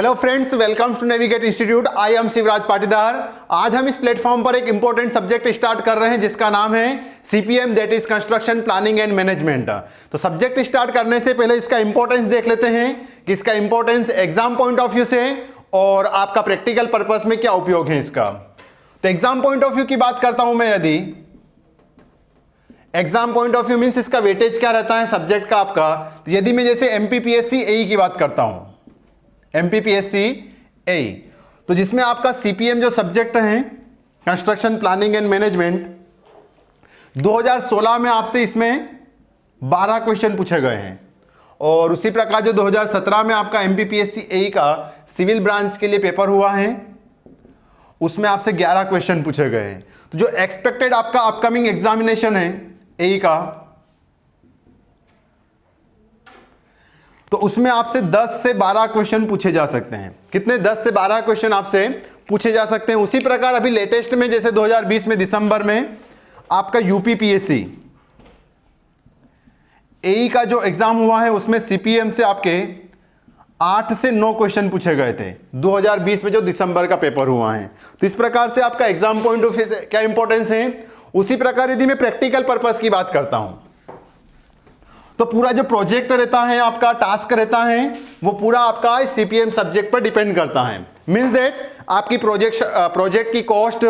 Hello friends, welcome to navigate institute. I am Shivraj Patidar. आज हम इस प्लेटफॉर्म पर एक इंपॉर्टेंट सब्जेक्ट स्टार्ट कर रहे हैं जिसका नाम है CPM, that is construction planning and management. तो सब्जेक्ट स्टार्ट करने से पहले इसका इंपॉर्टेंस देख लेते हैं कि इसका importance exam point of view से और आपका प्रैक्टिकल पर्पस में क्या उपयोग है इसका। तो एग्जाम पॉइंट ऑफ व्यू की बात करता हूं मैं। यदि exam point of view means इसका वेटेज क्या रहता है सब्जेक्ट का आपका। तो यदि मैं जैसे एमपीपीएससी एई की बात करता हूं, एमपीपीएससी एई, तो जिसमें आपका सीपीएम जो सब्जेक्ट है कंस्ट्रक्शन प्लानिंग एंड मैनेजमेंट, 2016 में आपसे इसमें 12 क्वेश्चन पूछे गए हैं। और उसी प्रकार जो 2017 में आपका एमपीपीएससी एई का सिविल ब्रांच के लिए पेपर हुआ है, उसमें आपसे 11 क्वेश्चन पूछे गए हैं। तो जो एक्सपेक्टेड आपका अपकमिंग एग्जामिनेशन है एई का, तो उसमें आपसे 10 से 12 क्वेश्चन पूछे जा सकते हैं। कितने? 10 से 12 क्वेश्चन आपसे पूछे जा सकते हैं। उसी प्रकार अभी लेटेस्ट में जैसे 2020 में दिसंबर में आपका यूपीपीएससी एई का जो एग्जाम हुआ है उसमें सीपीएम से आपके 8 से 9 क्वेश्चन पूछे गए थे 2020 में जो दिसंबर का पेपर हुआ है। तो इस प्रकार से आपका एग्जाम पॉइंट ऑफ व्यू से क्या इंपॉर्टेंस है। उसी प्रकार यदि मैं प्रैक्टिकल पर्पस की बात करता हूं तो पूरा जो प्रोजेक्ट रहता है आपका, टास्क रहता है, वो पूरा आपका सीपीएम सब्जेक्ट पर डिपेंड करता है। मींस दैट आपकी प्रोजेक्ट की कॉस्ट,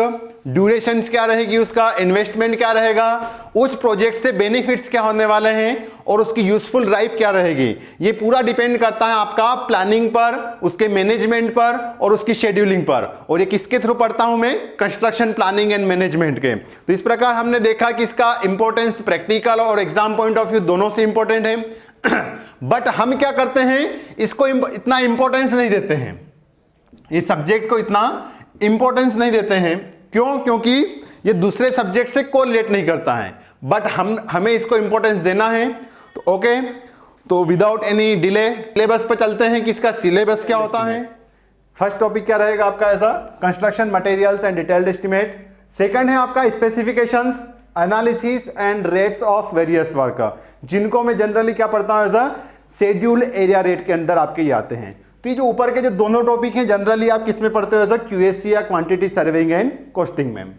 ड्यूरेशन क्या रहेगी, उसका इन्वेस्टमेंट क्या रहेगा, उस प्रोजेक्ट से बेनिफिट्स क्या होने वाले हैं और उसकी यूजफुल लाइफ क्या रहेगी, ये पूरा डिपेंड करता है आपका प्लानिंग पर, उसके मैनेजमेंट पर और उसकी शेड्यूलिंग पर। और ये किसके थ्रू पढ़ता हूं मैं? कंस्ट्रक्शन प्लानिंग एंड मैनेजमेंट के। तो इस प्रकार हमने देखा कि इसका इंपॉर्टेंस प्रैक्टिकल और एग्जाम पॉइंट ऑफ व्यू दोनों से इंपॉर्टेंट है। बट हम क्या करते हैं, इसको इतना इंपॉर्टेंस नहीं देते हैं, इस सब्जेक्ट को इतना इंपॉर्टेंस नहीं देते हैं। क्यों? क्योंकि ये दूसरे सब्जेक्ट से कोरिलेट नहीं करता है। बट हमें इसको इंपॉर्टेंस देना है। तो ओके, तो विदाउट एनी डिले सिलेबस पर चलते हैं कि इसका सिलेबस क्या होता है। फर्स्ट टॉपिक क्या रहेगा आपका ऐसा? Construction materials and detailed estimate. Second है आपका specifications, analysis and rates of various work, जिनको मैं जनरली क्या पढ़ता हूं एज शेड्यूल एरिया रेट के अंदर आपके ये आते हैं। तो ये जो ऊपर के जो दोनों टॉपिक हैं जनरली आप किस में पढ़ते हो? एज क्यूएससी या क्वांटिटी सर्विंग एंड कॉस्टिंग में।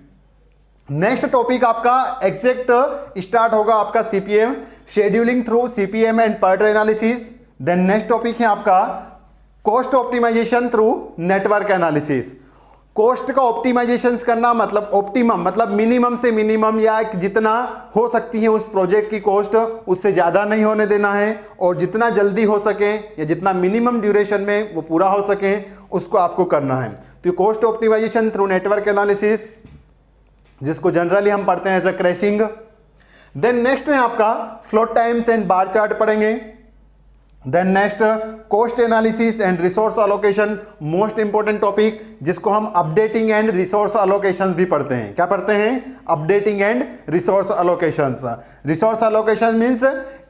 नेक्स्ट टॉपिक आपका एग्जैक्ट स्टार्ट होगा आपका CPM, scheduling through CPM and PERT analysis. Then next topic है आपका cost optimisation through network analysis. Cost का ऑप्टिमाइजेशन करना मतलब ऑप्टिमम मतलब मिनिमम से मिनिमम या जितना हो सकती है उस प्रोजेक्ट की कॉस्ट, उससे ज़्यादा नहीं होने देना है। और जितना जल्दी हो सके या जितना मिनिमम ड्यूरेशन में वो पूरा हो सके उसको आपको करना है। तो cost optimisation through network analysis, जिसको जनरली हम पढ़ते हैं as a crashing. Then next है आपका float times and bar chart पढ़ेंगे। Then next cost analysis and resource allocation, most important topic, जिसको हम अपडेटिंग एंड रिसोर्स अलोकेशंस भी पढ़ते हैं। क्या पढ़ते हैं? Updating and resource allocations. Resource allocation means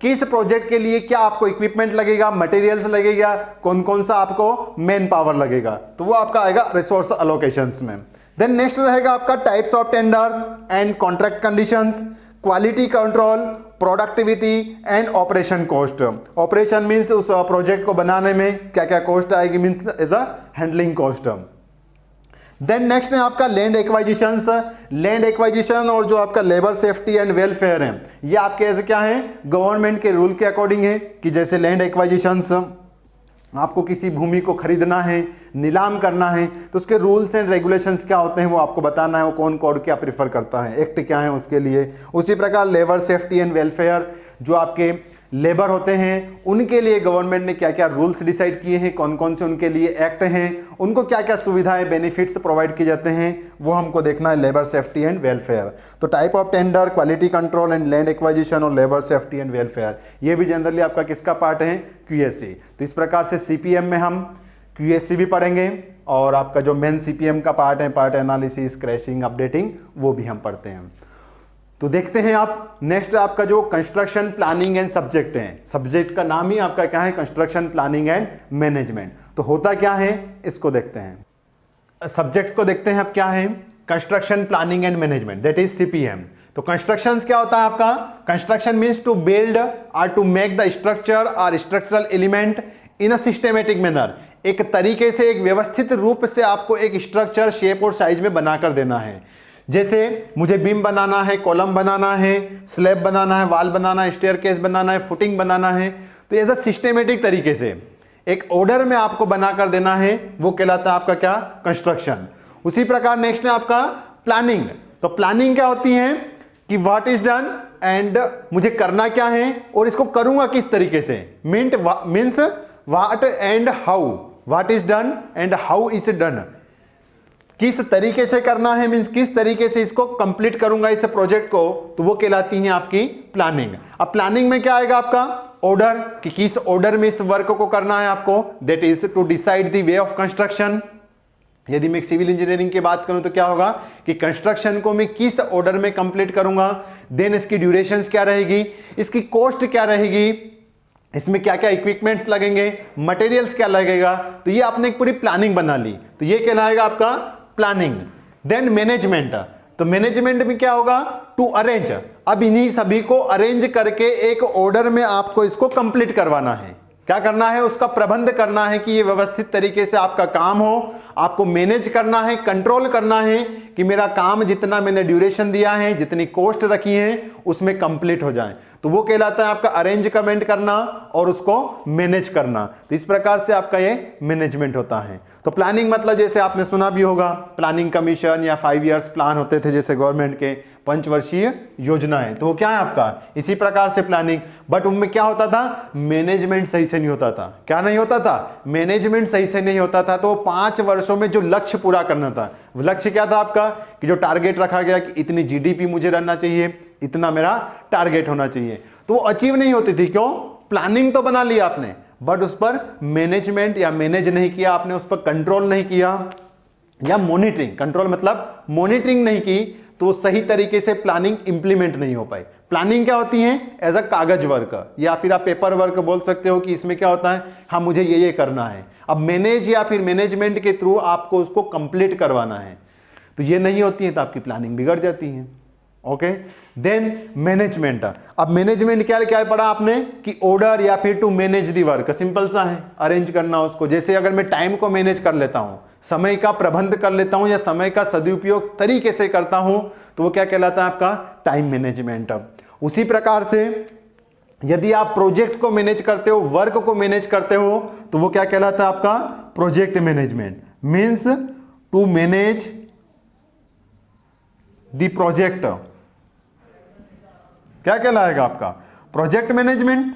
किस प्रोजेक्ट के लिए क्या आपको इक्विपमेंट लगेगा, मटेरियल्स लगेगा, कौन कौन सा आपको मैन पावर लगेगा, तो वो आपका आएगा रिसोर्स अलोकेशंस में। देन नेक्स्ट रहेगा आपका types of tenders and contract conditions, quality control, productivity and operation cost. Operation means उस प्रोजेक्ट को बनाने में क्या क्या कॉस्ट आएगी, means as a handling cost. Then next है आपका लैंड एक्वाजिशंस। लैंड एक्वाजिशन और जो आपका लेबर सेफ्टी एंड वेलफेयर है, ये आपके ऐसे क्या है? गवर्नमेंट के रूल के अकॉर्डिंग है कि जैसे लैंड एक्वाजिशंस, आपको किसी भूमि को खरीदना है, नीलाम करना है, तो उसके रूल्स एंड रेगुलेशंस क्या होते हैं वो आपको बताना है। वो कौन कोड क्या प्रीफर करता है, एक्ट क्या है उसके लिए। उसी प्रकार लेबर सेफ्टी एंड वेलफेयर, जो आपके लेबर होते हैं उनके लिए गवर्नमेंट ने क्या क्या रूल्स डिसाइड किए हैं, कौन कौन से उनके लिए एक्ट हैं, उनको क्या क्या सुविधाएं बेनिफिट्स प्रोवाइड किए जाते हैं, वो हमको देखना है। Labour safety and welfare. तो type of tender, quality control and land acquisition और लेबर सेफ्टी एंड वेलफेयर, ये भी जनरली आपका किसका पार्ट है? क्यूएससी। तो इस प्रकार से सीपीएम में हम क्यूएससी भी पढ़ेंगे और आपका जो मेन सीपीएम का पार्ट है, पार्ट एनालिसिस, क्रैशिंग, अपडेटिंग, वो भी हम पढ़ते हैं। तो देखते हैं आप नेक्स्ट आपका जो कंस्ट्रक्शन प्लानिंग एंड सब्जेक्ट है, सब्जेक्ट का नाम ही आपका क्या है? Construction planning and management. तो होता क्या है इसको देखते हैं। सब्जेक्ट्स को देखते हैं अब क्या है? Construction planning and management, that is CPM. तो कंस्ट्रक्शन क्या होता है आपका? कंस्ट्रक्शन मीन्स टू बिल्ड और टू मेक द स्ट्रक्चर और structural element in a systematic manner, एक तरीके से, एक व्यवस्थित रूप से आपको एक स्ट्रक्चर, शेप और साइज में बनाकर देना है। जैसे मुझे बीम बनाना है, कॉलम बनाना है, स्लैब बनाना है, वाल बनाना है, स्टेयरकेस बनाना है, फुटिंग बनाना है, तो ऐसा सिस्टेमेटिक तरीके से एक ऑर्डर में आपको बनाकर देना है, वो कहलाता है आपका क्या, कंस्ट्रक्शन। उसी प्रकार नेक्स्ट है आपका प्लानिंग। तो प्लानिंग क्या होती है कि व्हाट इज डन एंड मुझे करना क्या है और इसको करूंगा किस तरीके से। Means what and how, what is done and how is done, किस तरीके से करना है, मीन्स किस तरीके से इसको कंप्लीट करूंगा इस प्रोजेक्ट को, तो वो कहलाती है आपकी प्लानिंग। अब प्लानिंग में क्या आएगा आपका, ऑर्डर, कि किस ऑर्डर में इस वर्क को करना है आपको, that is to decide the way of construction. यदि मैं सिविल इंजीनियरिंग की बात करूं तो क्या होगा कि कंस्ट्रक्शन को मैं किस ऑर्डर में कंप्लीट करूंगा, देन इसकी ड्यूरेशंस क्या रहेगी, इसकी कॉस्ट क्या रहेगी, इसमें क्या क्या इक्विपमेंट्स लगेंगे, मटेरियल्स क्या लगेगा, तो ये आपने एक पूरी प्लानिंग बना ली, तो ये कहलाएगा आपका प्लानिंग। देन मैनेजमेंट, तो मैनेजमेंट में क्या होगा, टू अरेंज, अब इन्हीं सभी को अरेंज करके एक ऑर्डर में आपको इसको कंप्लीट करवाना है। क्या करना है, उसका प्रबंध करना है कि ये व्यवस्थित तरीके से आपका काम हो, आपको मैनेज करना है, कंट्रोल करना है कि मेरा काम जितना मैंने ड्यूरेशन दिया है, जितनी कॉस्ट रखी है, उसमें कंप्लीट हो जाए, तो वो कहलाता है आपका अरेंजमेंट करना और उसको मैनेज करना। तो इस प्रकार से आपका ये मैनेजमेंट होता है। तो प्लानिंग मतलब जैसे आपने सुना भी होगा, प्लानिंग कमीशन या 5 इयर्स प्लान होते थे जैसे गवर्नमेंट के, पंचवर्षीय योजनाएं, तो वो क्या है आपका इसी प्रकार से प्लानिंग। बट उनमें क्या होता था, मैनेजमेंट सही से नहीं होता था। क्या नहीं होता था, मैनेजमेंट सही से नहीं होता था। तो 5 वर्षों में जो लक्ष्य पूरा करना था, लक्ष्य क्या था आपका कि जो टारगेट रखा गया कि इतनी जीडीपी मुझे रहना चाहिए, इतना मेरा टारगेट होना चाहिए, तो वो अचीव नहीं होती थी। क्यों, प्लानिंग तो बना लिया आपने, बट उस पर मैनेजमेंट या मैनेज नहीं किया आपने, उस पर कंट्रोल नहीं किया, या मॉनिटरिंग, कंट्रोल मतलब मॉनिटरिंग नहीं की, तो सही तरीके से प्लानिंग इंप्लीमेंट नहीं हो पाई। प्लानिंग क्या होती है, एज अ कागज वर्क या फिर आप पेपर वर्क बोल सकते हो, कि इसमें क्या होता है, हाँ मुझे ये करना है, अब मैनेज या फिर मैनेजमेंट के थ्रू आपको उसको कंप्लीट करवाना है, तो ये नहीं होती है, तो आपकी प्लानिंग बिगड़ जाती है। Okay, then management. अब मैनेजमेंट क्या क्या पढ़ा आपने कि ऑर्डर या फिर to manage the work, simple सा है, अरेंज करना उसको। जैसे अगर मैं टाइम को मैनेज कर लेता हूं, समय का प्रबंध कर लेता हूं या समय का सदुपयोग तरीके से करता हूं, तो वो क्या कहलाता है आपका टाइम मैनेजमेंट। उसी प्रकार से यदि आप प्रोजेक्ट को मैनेज करते हो, वर्क को मैनेज करते हो, तो वो क्या कहलाता है आपका project management. Means to manage the project, क्या कहलाएगा आपका प्रोजेक्ट मैनेजमेंट।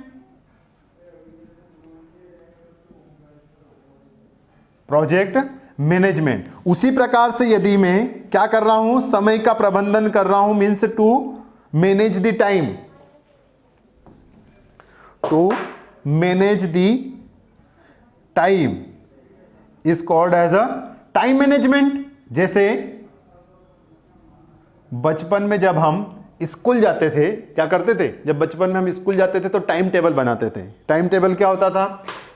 Project management. उसी प्रकार से यदि मैं क्या कर रहा हूं, समय का प्रबंधन कर रहा हूं, means to manage the time, to manage the time is called as a time management. जैसे बचपन में जब हम स्कूल जाते थे, क्या करते थे, जब बचपन में हम स्कूल जाते थे तो टाइम टेबल बनाते थे। टाइम टेबल क्या होता था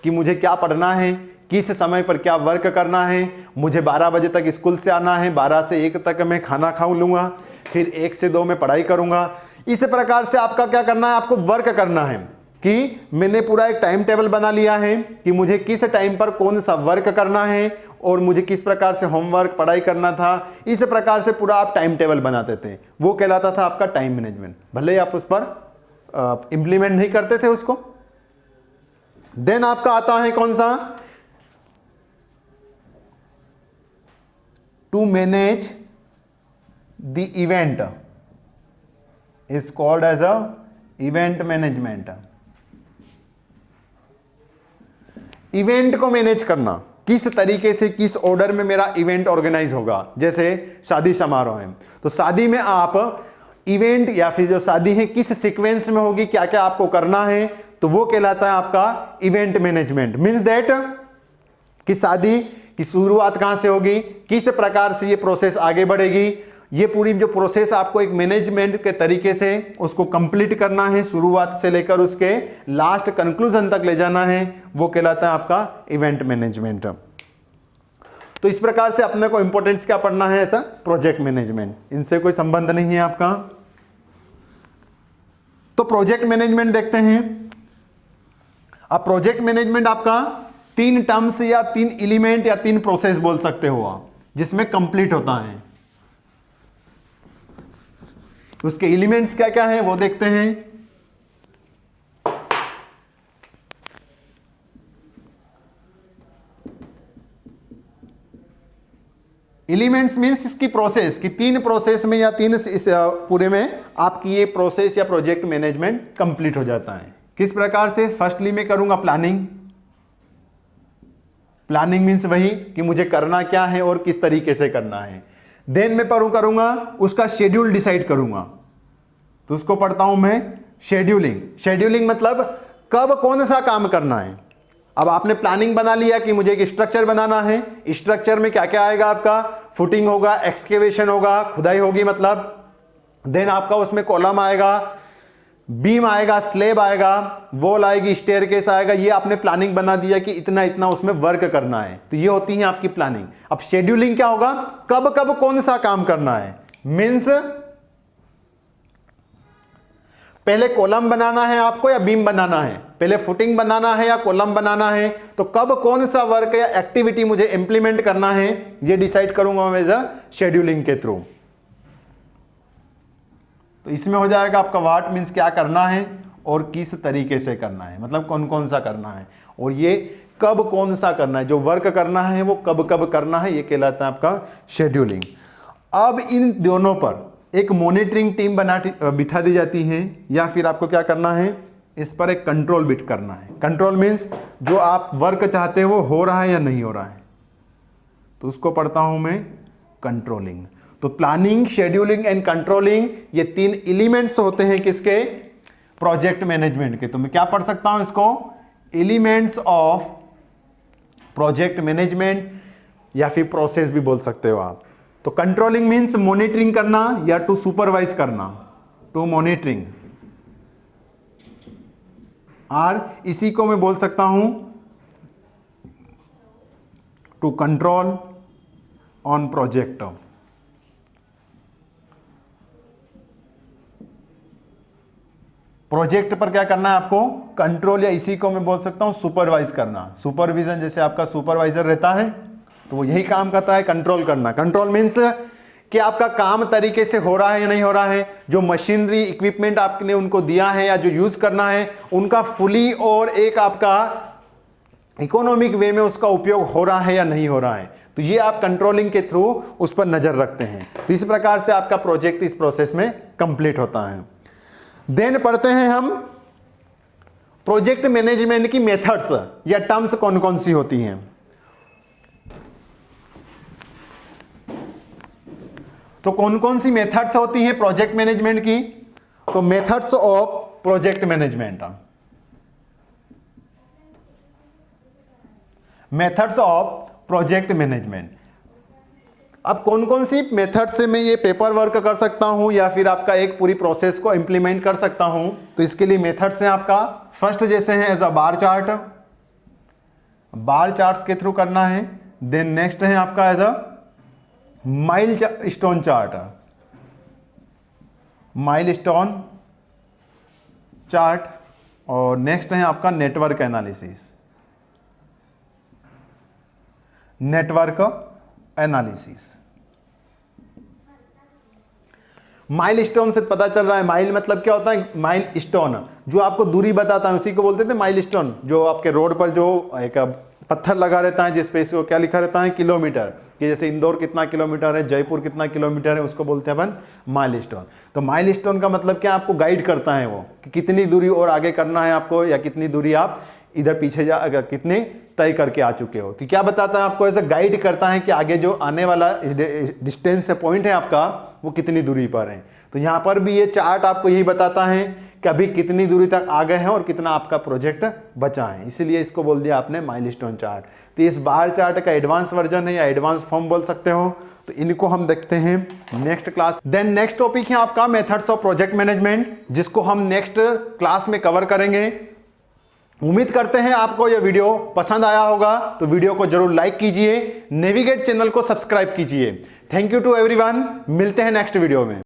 कि मुझे क्या पढ़ना है, किस समय पर क्या वर्क करना है, मुझे 12 बजे तक स्कूल से आना है, 12 से 1 तक मैं खाना खा लूँगा, फिर 1 से 2 में पढ़ाई करूँगा। इस प्रकार से आपका क्या करना है, आपको वर्क करना है कि मैंने पूरा एक टाइम टेबल बना लिया है कि मुझे किस टाइम पर कौन सा वर्क करना है और मुझे किस प्रकार से होमवर्क पढ़ाई करना था। इस प्रकार से पूरा आप टाइम टेबल बनाते थे, वो कहलाता था आपका टाइम मैनेजमेंट। भले ही आप उस पर इंप्लीमेंट नहीं करते थे उसको। देन आपका आता है कौन सा, to manage the event is called as a event management. Event को मैनेज करना, किस तरीके से किस ऑर्डर में मेरा इवेंट ऑर्गेनाइज होगा। जैसे शादी समारोह है, तो शादी में आप इवेंट या फिर जो शादी है किस सीक्वेंस में होगी, क्या क्या आपको करना है, तो वो कहलाता है आपका इवेंट मैनेजमेंट। मींस दैट कि शादी की शुरुआत कहां से होगी, किस प्रकार से ये प्रोसेस आगे बढ़ेगी, ये पूरी जो प्रोसेस आपको एक मैनेजमेंट के तरीके से उसको कंप्लीट करना है, शुरुआत से लेकर उसके लास्ट कंक्लूजन तक ले जाना है, वो कहलाता है आपका इवेंट मैनेजमेंट। तो इस प्रकार से अपने को इंपॉर्टेंस क्या पढ़ना है, ऐसा प्रोजेक्ट मैनेजमेंट, इनसे कोई संबंध नहीं है आपका। तो प्रोजेक्ट मैनेजमेंट देखते हैं। अब प्रोजेक्ट मैनेजमेंट आपका 3 टर्म्स या 3 एलिमेंट या 3 प्रोसेस बोल सकते हो आप जिसमें कंप्लीट होता है। उसके एलिमेंट्स क्या क्या हैं वो देखते हैं। एलिमेंट्स मींस इसकी प्रोसेस कि 3 प्रोसेस में या 3 इस पूरे में आपकी ये प्रोसेस या प्रोजेक्ट मैनेजमेंट कंप्लीट हो जाता है। किस प्रकार से? फर्स्टली मैं करूंगा प्लानिंग। प्लानिंग मींस वही कि मुझे करना क्या है और किस तरीके से करना है। देन मैं करूंगा उसका शेड्यूल डिसाइड करूंगा, तो उसको पढ़ता हूं मैं शेड्यूलिंग। शेड्यूलिंग मतलब कब कौन सा काम करना है। अब आपने प्लानिंग बना लिया कि मुझे एक स्ट्रक्चर बनाना है। स्ट्रक्चर में क्या क्या आएगा आपका? फुटिंग होगा, एक्सकेवेशन होगा, खुदाई होगी मतलब। देन आपका उसमें कॉलम आएगा, बीम आएगा, स्लेब आएगा, वॉल आएगी, स्टेयरकेस आएगा। ये आपने प्लानिंग बना दिया कि इतना इतना उसमें वर्क करना है, तो ये होती है आपकी प्लानिंग। अब शेड्यूलिंग क्या होगा? कब कब कौन सा काम करना है। मीन्स पहले कॉलम बनाना है आपको या बीम बनाना है, पहले फुटिंग बनाना है या कॉलम बनाना है, तो कब कौन सा वर्क या एक्टिविटी मुझे इंप्लीमेंट करना है ये डिसाइड करूंगा मैं शेड्यूलिंग के थ्रू। तो इसमें हो जाएगा आपका व्हाट मीन्स क्या करना है और किस तरीके से करना है, मतलब कौन कौन सा करना है, और ये कब कौन सा करना है, जो वर्क करना है वो कब कब करना है, ये कहलाता है आपका शेड्यूलिंग। अब इन दोनों पर एक मॉनिटरिंग टीम बिठा दी जाती है, या फिर आपको क्या करना है, इस पर एक कंट्रोल बिट करना है। कंट्रोल मीन्स जो आप वर्क चाहते हो वो हो रहा है या नहीं हो रहा है, तो उसको पढ़ता हूं मैं कंट्रोलिंग। तो प्लानिंग, शेड्यूलिंग एंड कंट्रोलिंग ये 3 एलिमेंट्स होते हैं किसके? प्रोजेक्ट मैनेजमेंट के। तो मैं क्या पढ़ सकता हूं इसको? एलिमेंट्स ऑफ प्रोजेक्ट मैनेजमेंट, या फिर प्रोसेस भी बोल सकते हो आप। तो कंट्रोलिंग मीन्स मॉनिटरिंग करना या टू सुपरवाइज करना, टू मॉनिटरिंग, और इसी को मैं बोल सकता हूं to control on project. Project पर क्या करना है आपको? कंट्रोल, या इसी को मैं बोल सकता हूं सुपरवाइज करना। सुपरविजन, जैसे आपका सुपरवाइजर रहता है तो वो यही काम करता है, कंट्रोल करना। कंट्रोल मीन्स कि आपका काम तरीके से हो रहा है या नहीं हो रहा है, जो मशीनरी इक्विपमेंट आपने उनको दिया है या जो यूज करना है उनका फुली और एक आपका इकोनॉमिक वे में उसका उपयोग हो रहा है या नहीं हो रहा है, तो ये आप कंट्रोलिंग के थ्रू उस पर नजर रखते हैं। तो इस प्रकार से आपका प्रोजेक्ट इस प्रोसेस में कंप्लीट होता है। देन पढ़ते हैं हम प्रोजेक्ट मैनेजमेंट की मेथड्स या टर्म्स कौन कौन सी होती हैं। तो कौन कौन सी मेथड्स होती हैं प्रोजेक्ट मैनेजमेंट की? तो methods of project management, methods of project management. अब कौन कौन सी मेथड से मैं ये पेपर वर्क कर सकता हूं या फिर आपका एक पूरी प्रोसेस को इंप्लीमेंट कर सकता हूं, तो इसके लिए मेथड्स हैं आपका। फर्स्ट जैसे हैं as a bar chart, bar charts के थ्रू करना है। देन नेक्स्ट है आपका as a milestone chart, milestone chart, और नेक्स्ट है आपका network analysis, network analysis. Milestone से पता चल रहा है, माइल मतलब क्या होता है? माइल स्टोन जो आपको दूरी बताता है उसी को बोलते थे माइल स्टोन। जो आपके रोड पर जो एक पत्थर लगा रहता है जिसपे इसको क्या लिखा रहता है? किलोमीटर, कि जैसे इंदौर कितना किलोमीटर है, जयपुर कितना किलोमीटर है, उसको बोलते हैं अपन माइल स्टोन। तो माइल स्टोन का मतलब क्या? आपको गाइड करता है वो कि कितनी दूरी और आगे करना है आपको, या कितनी दूरी आप इधर पीछे कितने तय करके आ चुके हो। तो क्या बताता है आपको? ऐसा गाइड करता है कि आगे जो आने वाला डिस्टेंस से पॉइंट है आपका वो कितनी दूरी पर है। तो यहाँ पर भी ये चार्ट आपको यही बताता है कि अभी कितनी दूरी तक आ गए हैं और कितना आपका प्रोजेक्ट बचा है, इसीलिए इसको बोल दिया आपने माइलस्टोन चार्ट। तो इस बार चार्ट का एडवांस वर्जन है या एडवांस फॉर्म बोल सकते हो, तो इनको हम देखते हैं next class. Then next topic है आपका मेथड्स ऑफ प्रोजेक्ट मैनेजमेंट, जिसको हम नेक्स्ट क्लास में कवर करेंगे। उम्मीद करते हैं आपको यह वीडियो पसंद आया होगा, तो वीडियो को जरूर लाइक कीजिए, नेविगेट चैनल को सब्सक्राइब कीजिए। थैंक यू टू एवरीवन, मिलते हैं नेक्स्ट वीडियो में।